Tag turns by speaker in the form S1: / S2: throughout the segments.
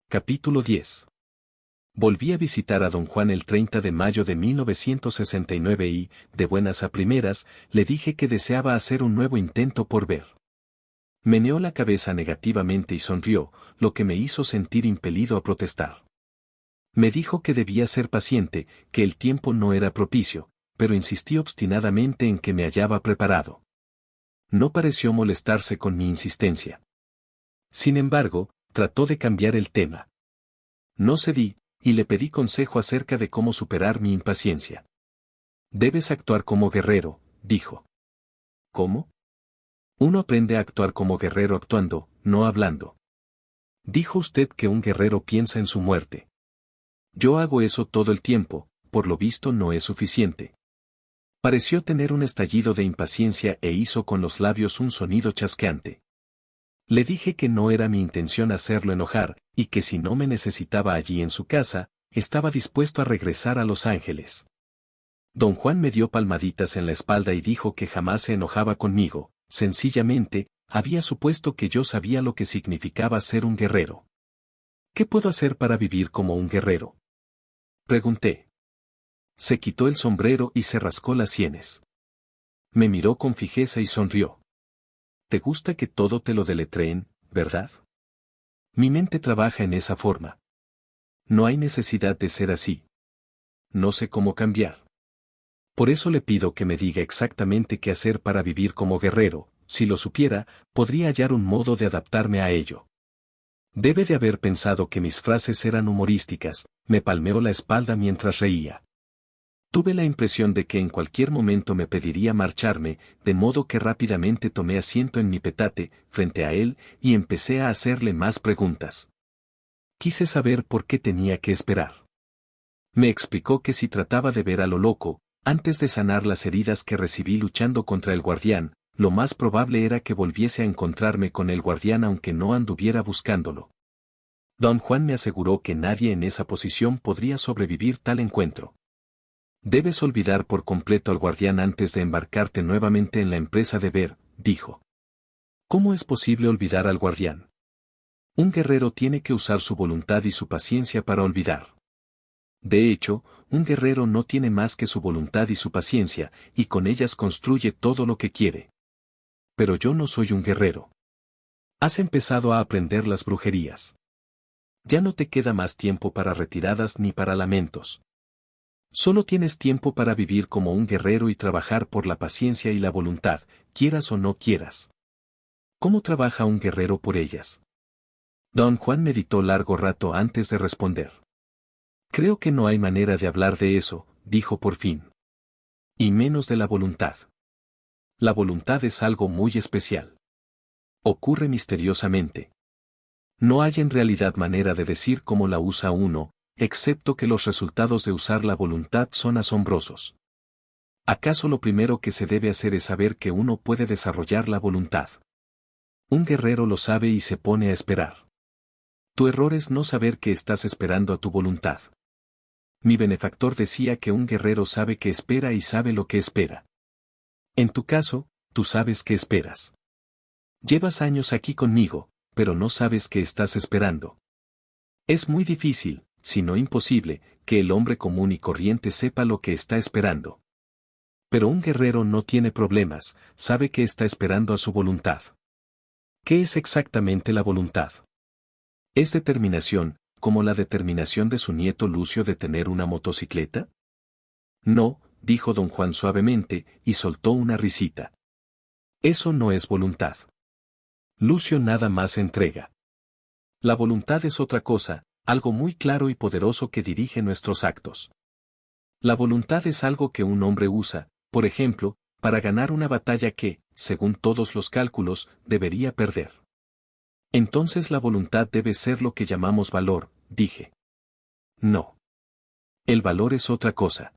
S1: Capítulo 10. Volví a visitar a don Juan el 30 de mayo de 1969 y, de buenas a primeras, le dije que deseaba hacer un nuevo intento por ver. Meneó la cabeza negativamente y sonrió, lo que me hizo sentir impelido a protestar. Me dijo que debía ser paciente, que el tiempo no era propicio, pero insistí obstinadamente en que me hallaba preparado. No pareció molestarse con mi insistencia. Sin embargo, trató de cambiar el tema. No cedí, y le pedí consejo acerca de cómo superar mi impaciencia. Debes actuar como guerrero, dijo. ¿Cómo? Uno aprende a actuar como guerrero actuando, no hablando. Dijo usted que un guerrero piensa en su muerte. Yo hago eso todo el tiempo, por lo visto no es suficiente. Pareció tener un estallido de impaciencia e hizo con los labios un sonido chasqueante. Le dije que no era mi intención hacerlo enojar, y que si no me necesitaba allí en su casa, estaba dispuesto a regresar a Los Ángeles. Don Juan me dio palmaditas en la espalda y dijo que jamás se enojaba conmigo, sencillamente, había supuesto que yo sabía lo que significaba ser un guerrero. ¿Qué puedo hacer para vivir como un guerrero?, pregunté. Se quitó el sombrero y se rascó las sienes. Me miró con fijeza y sonrió. ¿Te gusta que todo te lo deletreen, verdad? Mi mente trabaja en esa forma. No hay necesidad de ser así. No sé cómo cambiar. Por eso le pido que me diga exactamente qué hacer para vivir como guerrero. Si lo supiera, podría hallar un modo de adaptarme a ello. Debe de haber pensado que mis frases eran humorísticas. Me palmeó la espalda mientras reía. Tuve la impresión de que en cualquier momento me pediría marcharme, de modo que rápidamente tomé asiento en mi petate, frente a él, y empecé a hacerle más preguntas. Quise saber por qué tenía que esperar. Me explicó que si trataba de ver a lo loco, antes de sanar las heridas que recibí luchando contra el guardián, lo más probable era que volviese a encontrarme con el guardián aunque no anduviera buscándolo. Don Juan me aseguró que nadie en esa posición podría sobrevivir tal encuentro. Debes olvidar por completo al guardián antes de embarcarte nuevamente en la empresa de ver, dijo. ¿Cómo es posible olvidar al guardián? Un guerrero tiene que usar su voluntad y su paciencia para olvidar. De hecho, un guerrero no tiene más que su voluntad y su paciencia, y con ellas construye todo lo que quiere. Pero yo no soy un guerrero. Has empezado a aprender las brujerías. Ya no te queda más tiempo para retiradas ni para lamentos. Solo tienes tiempo para vivir como un guerrero y trabajar por la paciencia y la voluntad, quieras o no quieras. ¿Cómo trabaja un guerrero por ellas? Don Juan meditó largo rato antes de responder. Creo que no hay manera de hablar de eso, dijo por fin. Y menos de la voluntad. La voluntad es algo muy especial. Ocurre misteriosamente. No hay en realidad manera de decir cómo la usa uno, excepto que los resultados de usar la voluntad son asombrosos. ¿Acaso lo primero que se debe hacer es saber que uno puede desarrollar la voluntad? Un guerrero lo sabe y se pone a esperar. Tu error es no saber que estás esperando a tu voluntad. Mi benefactor decía que un guerrero sabe que espera y sabe lo que espera. En tu caso, tú sabes que esperas. Llevas años aquí conmigo, pero no sabes que estás esperando. Es muy difícil, si no imposible, que el hombre común y corriente sepa lo que está esperando. Pero un guerrero no tiene problemas, sabe que está esperando a su voluntad. ¿Qué es exactamente la voluntad? ¿Es determinación, como la determinación de su nieto Lucio de tener una motocicleta? No, dijo don Juan suavemente, y soltó una risita. Eso no es voluntad. Lucio nada más entrega. La voluntad es otra cosa, algo muy claro y poderoso que dirige nuestros actos. La voluntad es algo que un hombre usa, por ejemplo, para ganar una batalla que, según todos los cálculos, debería perder. Entonces la voluntad debe ser lo que llamamos valor, dije. No. El valor es otra cosa.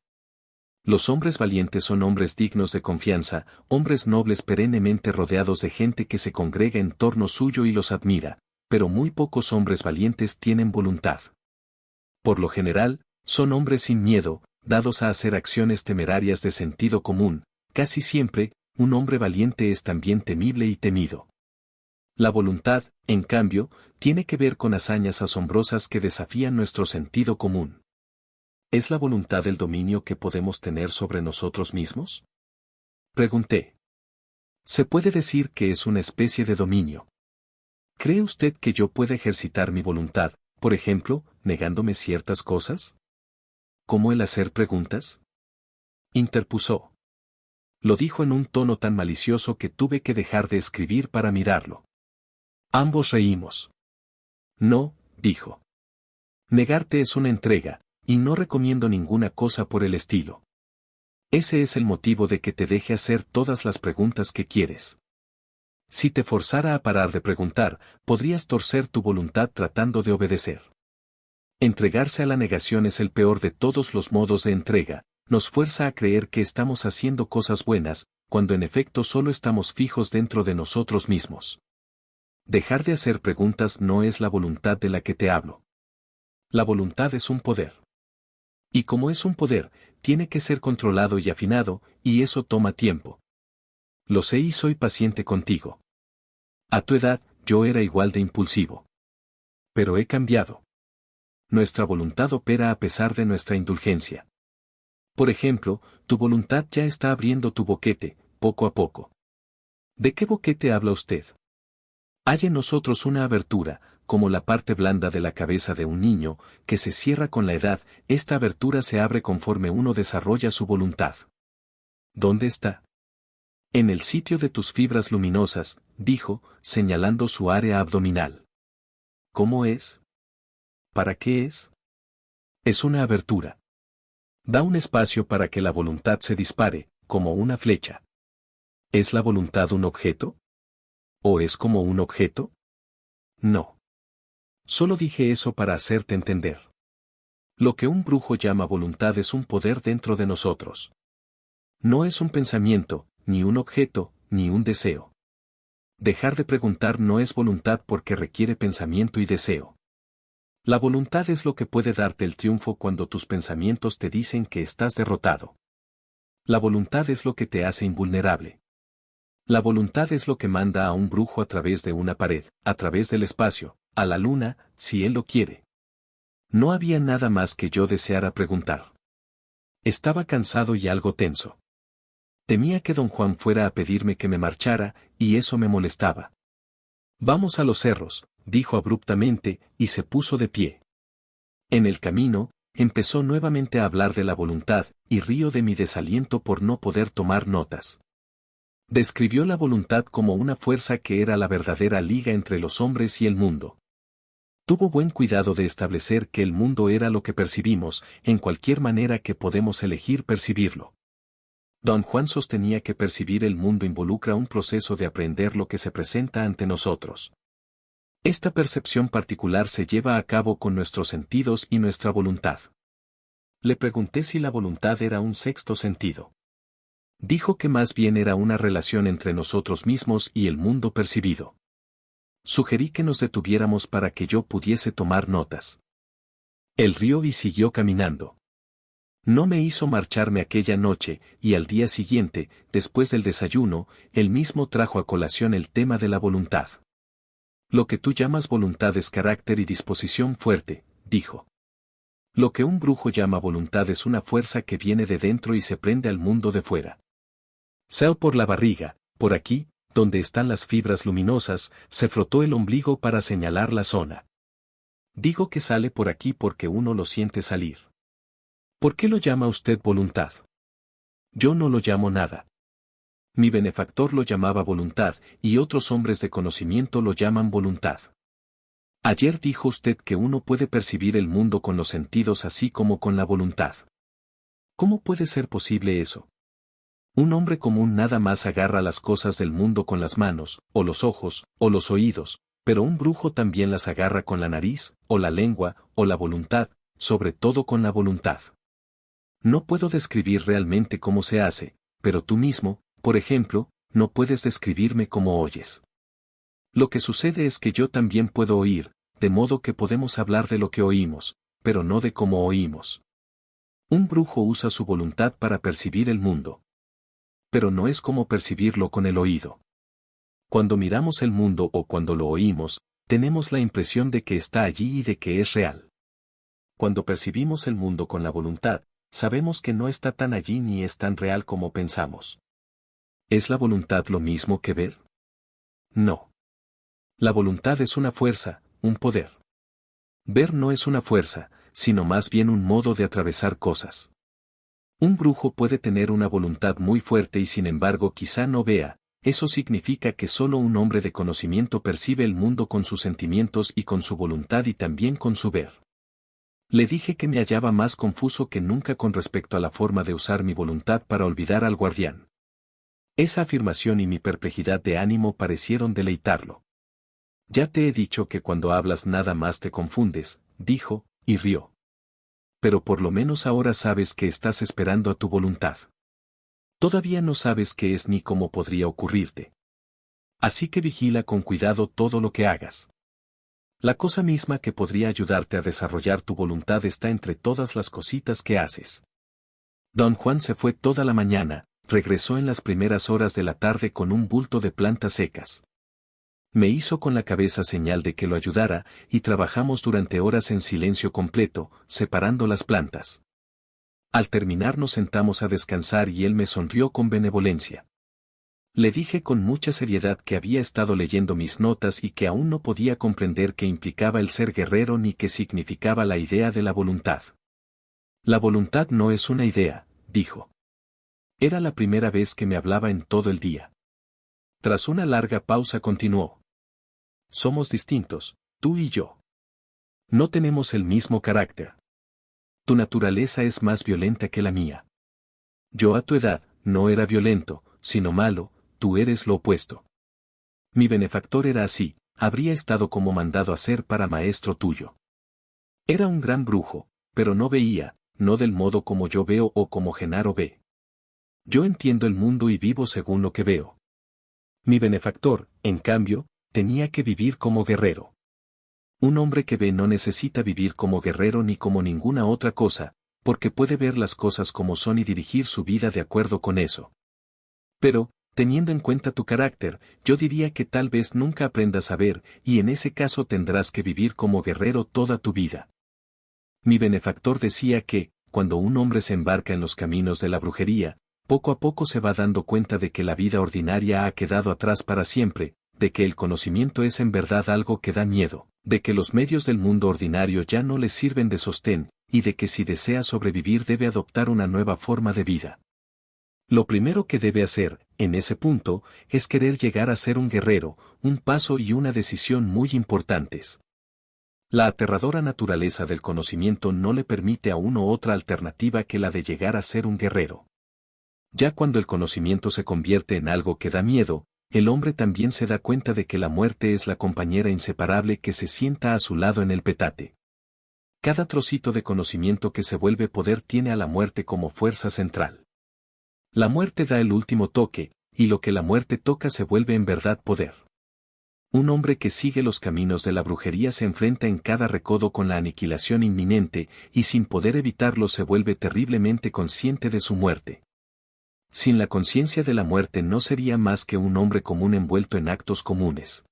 S1: Los hombres valientes son hombres dignos de confianza, hombres nobles perennemente rodeados de gente que se congrega en torno suyo y los admira, pero muy pocos hombres valientes tienen voluntad. Por lo general, son hombres sin miedo, dados a hacer acciones temerarias de sentido común. Casi siempre, un hombre valiente es también temible y temido. La voluntad, en cambio, tiene que ver con hazañas asombrosas que desafían nuestro sentido común. ¿Es la voluntad el dominio que podemos tener sobre nosotros mismos? Pregunté. Se puede decir que es una especie de dominio. ¿Cree usted que yo pueda ejercitar mi voluntad, por ejemplo, negándome ciertas cosas? ¿Cómo el hacer preguntas? Interpuso. Lo dijo en un tono tan malicioso que tuve que dejar de escribir para mirarlo. Ambos reímos. No, dijo. Negarte es una entrega, y no recomiendo ninguna cosa por el estilo. Ese es el motivo de que te deje hacer todas las preguntas que quieres. Si te forzara a parar de preguntar, podrías torcer tu voluntad tratando de obedecer. Entregarse a la negación es el peor de todos los modos de entrega, nos fuerza a creer que estamos haciendo cosas buenas, cuando en efecto solo estamos fijos dentro de nosotros mismos. Dejar de hacer preguntas no es la voluntad de la que te hablo. La voluntad es un poder. Y como es un poder, tiene que ser controlado y afinado, y eso toma tiempo. Lo sé y soy paciente contigo. A tu edad, yo era igual de impulsivo. Pero he cambiado. Nuestra voluntad opera a pesar de nuestra indulgencia. Por ejemplo, tu voluntad ya está abriendo tu boquete, poco a poco. ¿De qué boquete habla usted? Hay en nosotros una abertura, como la parte blanda de la cabeza de un niño, que se cierra con la edad. Esta abertura se abre conforme uno desarrolla su voluntad. ¿Dónde está? En el sitio de tus fibras luminosas, dijo, señalando su área abdominal. ¿Cómo es? ¿Para qué es? Es una abertura. Da un espacio para que la voluntad se dispare, como una flecha. ¿Es la voluntad un objeto? ¿O es como un objeto? No. Solo dije eso para hacerte entender. Lo que un brujo llama voluntad es un poder dentro de nosotros. No es un pensamiento, ni un objeto, ni un deseo. Dejar de preguntar no es voluntad porque requiere pensamiento y deseo. La voluntad es lo que puede darte el triunfo cuando tus pensamientos te dicen que estás derrotado. La voluntad es lo que te hace invulnerable. La voluntad es lo que manda a un brujo a través de una pared, a través del espacio, a la luna, si él lo quiere. No había nada más que yo deseara preguntar. Estaba cansado y algo tenso. Temía que don Juan fuera a pedirme que me marchara, y eso me molestaba. Vamos a los cerros, dijo abruptamente, y se puso de pie. En el camino, empezó nuevamente a hablar de la voluntad, y río de mi desaliento por no poder tomar notas. Describió la voluntad como una fuerza que era la verdadera liga entre los hombres y el mundo. Tuvo buen cuidado de establecer que el mundo era lo que percibimos, en cualquier manera que podemos elegir percibirlo. Don Juan sostenía que percibir el mundo involucra un proceso de aprender lo que se presenta ante nosotros. Esta percepción particular se lleva a cabo con nuestros sentidos y nuestra voluntad. Le pregunté si la voluntad era un sexto sentido. Dijo que más bien era una relación entre nosotros mismos y el mundo percibido. Sugerí que nos detuviéramos para que yo pudiese tomar notas. Él rió y siguió caminando. No me hizo marcharme aquella noche, y al día siguiente, después del desayuno, él mismo trajo a colación el tema de la voluntad. Lo que tú llamas voluntad es carácter y disposición fuerte, dijo. Lo que un brujo llama voluntad es una fuerza que viene de dentro y se prende al mundo de fuera. Sea por la barriga, por aquí, donde están las fibras luminosas, se frotó el ombligo para señalar la zona. Digo que sale por aquí porque uno lo siente salir. ¿Por qué lo llama usted voluntad? Yo no lo llamo nada. Mi benefactor lo llamaba voluntad, y otros hombres de conocimiento lo llaman voluntad. Ayer dijo usted que uno puede percibir el mundo con los sentidos así como con la voluntad. ¿Cómo puede ser posible eso? Un hombre común nada más agarra las cosas del mundo con las manos, o los ojos, o los oídos, pero un brujo también las agarra con la nariz, o la lengua, o la voluntad, sobre todo con la voluntad. No puedo describir realmente cómo se hace, pero tú mismo, por ejemplo, no puedes describirme cómo oyes. Lo que sucede es que yo también puedo oír, de modo que podemos hablar de lo que oímos, pero no de cómo oímos. Un brujo usa su voluntad para percibir el mundo. Pero no es como percibirlo con el oído. Cuando miramos el mundo o cuando lo oímos, tenemos la impresión de que está allí y de que es real. Cuando percibimos el mundo con la voluntad, sabemos que no está tan allí ni es tan real como pensamos. ¿Es la voluntad lo mismo que ver? No. La voluntad es una fuerza, un poder. Ver no es una fuerza, sino más bien un modo de atravesar cosas. Un brujo puede tener una voluntad muy fuerte y sin embargo quizá no vea. Eso significa que solo un hombre de conocimiento percibe el mundo con sus sentimientos y con su voluntad y también con su ver. Le dije que me hallaba más confuso que nunca con respecto a la forma de usar mi voluntad para olvidar al guardián. Esa afirmación y mi perplejidad de ánimo parecieron deleitarlo. Ya te he dicho que cuando hablas nada más te confundes, dijo, y rió. Pero por lo menos ahora sabes que estás esperando a tu voluntad. Todavía no sabes qué es ni cómo podría ocurrirte. Así que vigila con cuidado todo lo que hagas. La cosa misma que podría ayudarte a desarrollar tu voluntad está entre todas las cositas que haces. Don Juan se fue toda la mañana, regresó en las primeras horas de la tarde con un bulto de plantas secas. Me hizo con la cabeza señal de que lo ayudara, y trabajamos durante horas en silencio completo, separando las plantas. Al terminar nos sentamos a descansar y él me sonrió con benevolencia. Le dije con mucha seriedad que había estado leyendo mis notas y que aún no podía comprender qué implicaba el ser guerrero ni qué significaba la idea de la voluntad. La voluntad no es una idea, dijo. Era la primera vez que me hablaba en todo el día. Tras una larga pausa continuó. Somos distintos, tú y yo. No tenemos el mismo carácter. Tu naturaleza es más violenta que la mía. Yo a tu edad, no era violento, sino malo, tú eres lo opuesto. Mi benefactor era así, habría estado como mandado a ser para maestro tuyo. Era un gran brujo, pero no veía, no del modo como yo veo o como Genaro ve. Yo entiendo el mundo y vivo según lo que veo. Mi benefactor, en cambio, tenía que vivir como guerrero. Un hombre que ve no necesita vivir como guerrero ni como ninguna otra cosa, porque puede ver las cosas como son y dirigir su vida de acuerdo con eso. Pero, teniendo en cuenta tu carácter, yo diría que tal vez nunca aprendas a ver, y en ese caso tendrás que vivir como guerrero toda tu vida. Mi benefactor decía que, cuando un hombre se embarca en los caminos de la brujería, poco a poco se va dando cuenta de que la vida ordinaria ha quedado atrás para siempre, de que el conocimiento es en verdad algo que da miedo, de que los medios del mundo ordinario ya no les sirven de sostén, y de que si desea sobrevivir debe adoptar una nueva forma de vida. Lo primero que debe hacer, en ese punto, es querer llegar a ser un guerrero, un paso y una decisión muy importantes. La aterradora naturaleza del conocimiento no le permite a uno otra alternativa que la de llegar a ser un guerrero. Ya cuando el conocimiento se convierte en algo que da miedo, el hombre también se da cuenta de que la muerte es la compañera inseparable que se sienta a su lado en el petate. Cada trocito de conocimiento que se vuelve poder tiene a la muerte como fuerza central. La muerte da el último toque, y lo que la muerte toca se vuelve en verdad poder. Un hombre que sigue los caminos de la brujería se enfrenta en cada recodo con la aniquilación inminente, y sin poder evitarlo se vuelve terriblemente consciente de su muerte. Sin la conciencia de la muerte no sería más que un hombre común envuelto en actos comunes.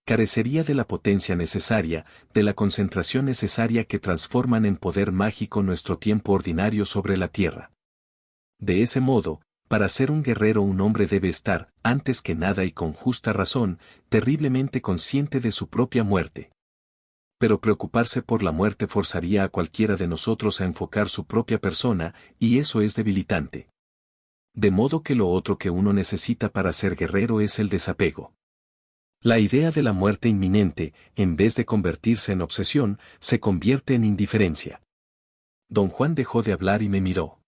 S1: Carecería de la potencia necesaria, de la concentración necesaria que transforman en poder mágico nuestro tiempo ordinario sobre la tierra. De ese modo, para ser un guerrero un hombre debe estar, antes que nada y con justa razón, terriblemente consciente de su propia muerte. Pero preocuparse por la muerte forzaría a cualquiera de nosotros a enfocar su propia persona, y eso es debilitante. De modo que lo otro que uno necesita para ser guerrero es el desapego. La idea de la muerte inminente, en vez de convertirse en obsesión, se convierte en indiferencia. Don Juan dejó de hablar y me miró.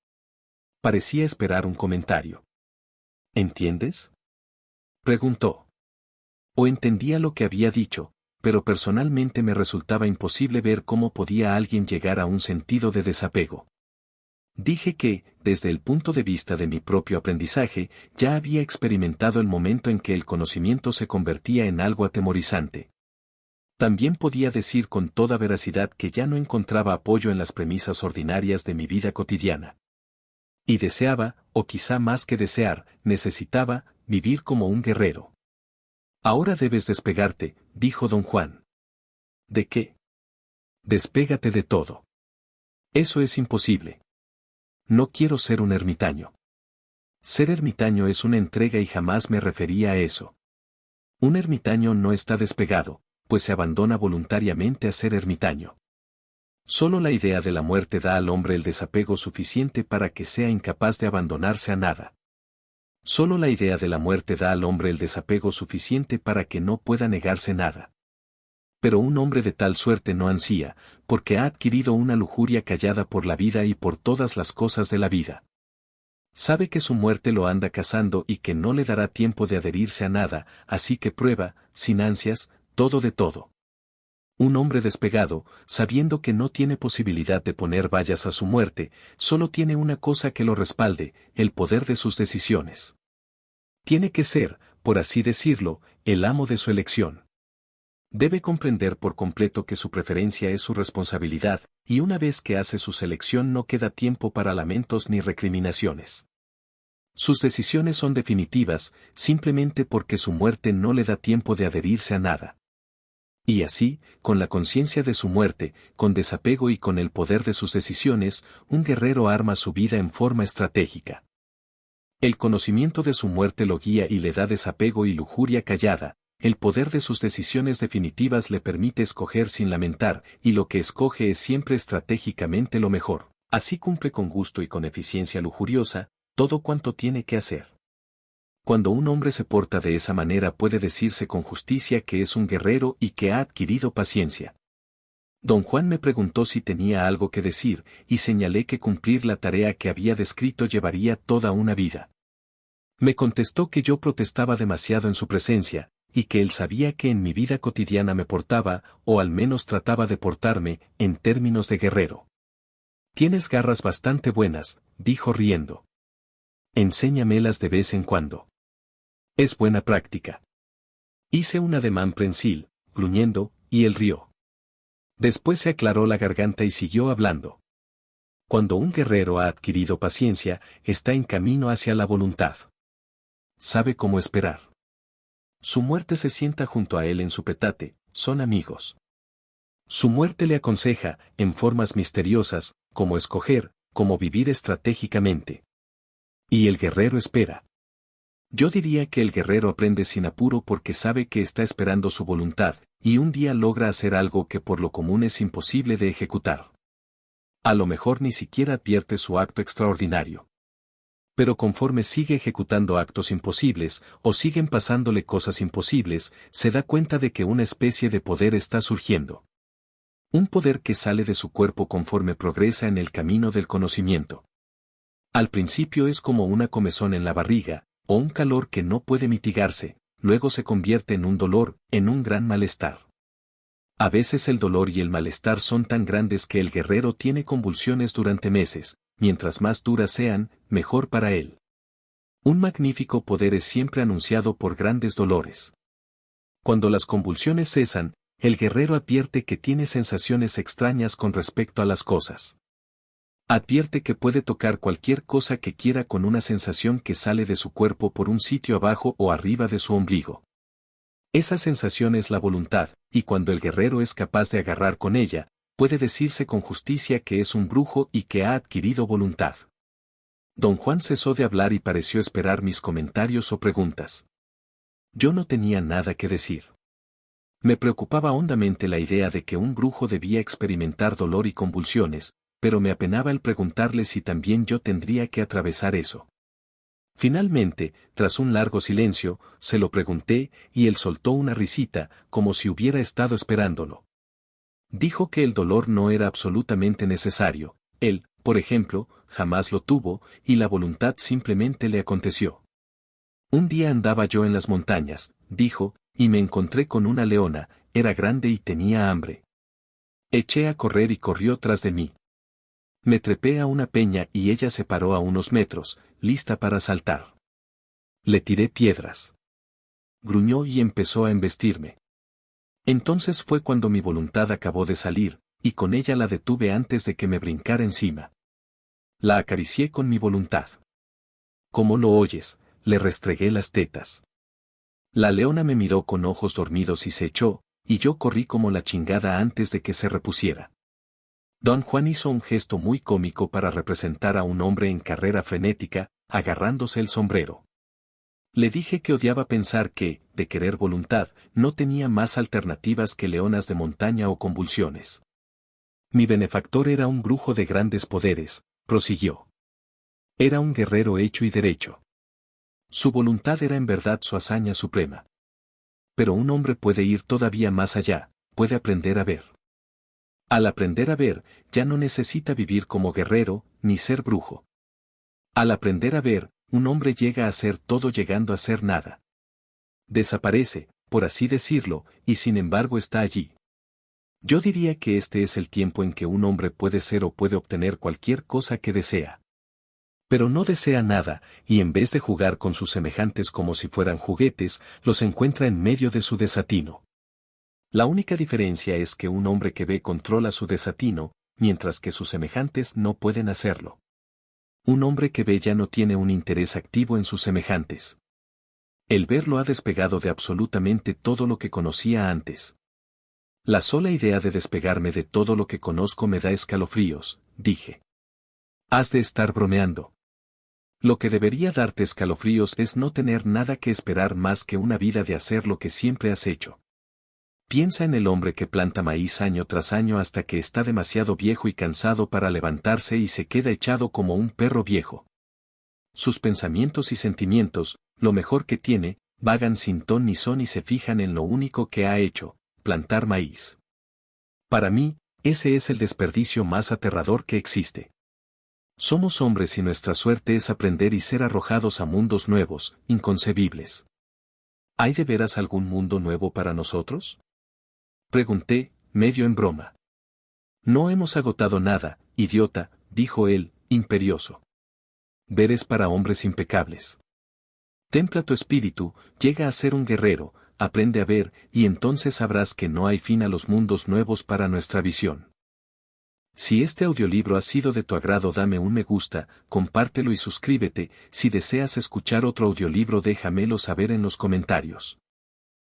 S1: Parecía esperar un comentario. ¿Entiendes?, preguntó. O entendía lo que había dicho, pero personalmente me resultaba imposible ver cómo podía alguien llegar a un sentido de desapego. Dije que, desde el punto de vista de mi propio aprendizaje, ya había experimentado el momento en que el conocimiento se convertía en algo atemorizante. También podía decir con toda veracidad que ya no encontraba apoyo en las premisas ordinarias de mi vida cotidiana. Y deseaba, o quizá más que desear, necesitaba, vivir como un guerrero. Ahora debes despegarte, dijo don Juan. ¿De qué? Despégate de todo. Eso es imposible. No quiero ser un ermitaño. Ser ermitaño es una entrega y jamás me refería a eso. Un ermitaño no está despegado, pues se abandona voluntariamente a ser ermitaño. Solo la idea de la muerte da al hombre el desapego suficiente para que sea incapaz de abandonarse a nada. Solo la idea de la muerte da al hombre el desapego suficiente para que no pueda negarse nada. Pero un hombre de tal suerte no ansía, porque ha adquirido una lujuria callada por la vida y por todas las cosas de la vida. Sabe que su muerte lo anda cazando y que no le dará tiempo de adherirse a nada, así que prueba, sin ansias, todo de todo. Un hombre despegado, sabiendo que no tiene posibilidad de poner vallas a su muerte, solo tiene una cosa que lo respalde, el poder de sus decisiones. Tiene que ser, por así decirlo, el amo de su elección. Debe comprender por completo que su preferencia es su responsabilidad, y una vez que hace su selección no queda tiempo para lamentos ni recriminaciones. Sus decisiones son definitivas, simplemente porque su muerte no le da tiempo de adherirse a nada. Y así, con la conciencia de su muerte, con desapego y con el poder de sus decisiones, un guerrero arma su vida en forma estratégica. El conocimiento de su muerte lo guía y le da desapego y lujuria callada, el poder de sus decisiones definitivas le permite escoger sin lamentar, y lo que escoge es siempre estratégicamente lo mejor. Así cumple con gusto y con eficiencia lujuriosa, todo cuanto tiene que hacer. Cuando un hombre se porta de esa manera puede decirse con justicia que es un guerrero y que ha adquirido paciencia. Don Juan me preguntó si tenía algo que decir, y señalé que cumplir la tarea que había descrito llevaría toda una vida. Me contestó que yo protestaba demasiado en su presencia, y que él sabía que en mi vida cotidiana me portaba, o al menos trataba de portarme, en términos de guerrero. Tienes garras bastante buenas, dijo riendo. Enséñamelas de vez en cuando. Es buena práctica. Hice un ademán prensil, gruñendo, y él rió. Después se aclaró la garganta y siguió hablando. Cuando un guerrero ha adquirido paciencia, está en camino hacia la voluntad. Sabe cómo esperar. Su muerte se sienta junto a él en su petate, son amigos. Su muerte le aconseja, en formas misteriosas, cómo escoger, cómo vivir estratégicamente. Y el guerrero espera. Yo diría que el guerrero aprende sin apuro porque sabe que está esperando su voluntad, y un día logra hacer algo que por lo común es imposible de ejecutar. A lo mejor ni siquiera advierte su acto extraordinario. Pero conforme sigue ejecutando actos imposibles, o siguen pasándole cosas imposibles, se da cuenta de que una especie de poder está surgiendo. Un poder que sale de su cuerpo conforme progresa en el camino del conocimiento. Al principio es como una comezón en la barriga, o un calor que no puede mitigarse, luego se convierte en un dolor, en un gran malestar. A veces el dolor y el malestar son tan grandes que el guerrero tiene convulsiones durante meses, mientras más duras sean, mejor para él. Un magnífico poder es siempre anunciado por grandes dolores. Cuando las convulsiones cesan, el guerrero advierte que tiene sensaciones extrañas con respecto a las cosas. Advierte que puede tocar cualquier cosa que quiera con una sensación que sale de su cuerpo por un sitio abajo o arriba de su ombligo. Esa sensación es la voluntad, y cuando el guerrero es capaz de agarrar con ella, puede decirse con justicia que es un brujo y que ha adquirido voluntad. Don Juan cesó de hablar y pareció esperar mis comentarios o preguntas. Yo no tenía nada que decir. Me preocupaba hondamente la idea de que un brujo debía experimentar dolor y convulsiones, pero me apenaba el preguntarle si también yo tendría que atravesar eso. Finalmente, tras un largo silencio, se lo pregunté, y él soltó una risita, como si hubiera estado esperándolo. Dijo que el dolor no era absolutamente necesario, él, por ejemplo, jamás lo tuvo, y la voluntad simplemente le aconteció. Un día andaba yo en las montañas, dijo, y me encontré con una leona, era grande y tenía hambre. Eché a correr y corrió tras de mí. Me trepé a una peña y ella se paró a unos metros, lista para saltar. Le tiré piedras. Gruñó y empezó a embestirme. Entonces fue cuando mi voluntad acabó de salir, y con ella la detuve antes de que me brincara encima. La acaricié con mi voluntad. ¿Cómo lo oyes? Le restregué las tetas. La leona me miró con ojos dormidos y se echó, y yo corrí como la chingada antes de que se repusiera. Don Juan hizo un gesto muy cómico para representar a un hombre en carrera frenética, agarrándose el sombrero. Le dije que odiaba pensar que, de querer voluntad, no tenía más alternativas que leonas de montaña o convulsiones. Mi benefactor era un brujo de grandes poderes, prosiguió. Era un guerrero hecho y derecho. Su voluntad era en verdad su hazaña suprema. Pero un hombre puede ir todavía más allá, puede aprender a ver. Al aprender a ver, ya no necesita vivir como guerrero, ni ser brujo. Al aprender a ver, un hombre llega a ser todo llegando a ser nada. Desaparece, por así decirlo, y sin embargo está allí. Yo diría que este es el tiempo en que un hombre puede ser o puede obtener cualquier cosa que desea. Pero no desea nada, y en vez de jugar con sus semejantes como si fueran juguetes, los encuentra en medio de su desatino. La única diferencia es que un hombre que ve controla su desatino, mientras que sus semejantes no pueden hacerlo. Un hombre que ve ya no tiene un interés activo en sus semejantes. El ver lo ha despegado de absolutamente todo lo que conocía antes. La sola idea de despegarme de todo lo que conozco me da escalofríos, dije. Has de estar bromeando. Lo que debería darte escalofríos es no tener nada que esperar más que una vida de hacer lo que siempre has hecho. Piensa en el hombre que planta maíz año tras año hasta que está demasiado viejo y cansado para levantarse y se queda echado como un perro viejo. Sus pensamientos y sentimientos, lo mejor que tiene, vagan sin ton ni son y se fijan en lo único que ha hecho, plantar maíz. Para mí, ese es el desperdicio más aterrador que existe. Somos hombres y nuestra suerte es aprender y ser arrojados a mundos nuevos, inconcebibles. ¿Hay de veras algún mundo nuevo para nosotros? Pregunté, medio en broma. No hemos agotado nada, idiota, dijo él, imperioso. Ver es para hombres impecables. Templa tu espíritu, llega a ser un guerrero, aprende a ver, y entonces sabrás que no hay fin a los mundos nuevos para nuestra visión. Si este audiolibro ha sido de tu agrado, dame un me gusta, compártelo y suscríbete. Si deseas escuchar otro audiolibro, déjamelo saber en los comentarios.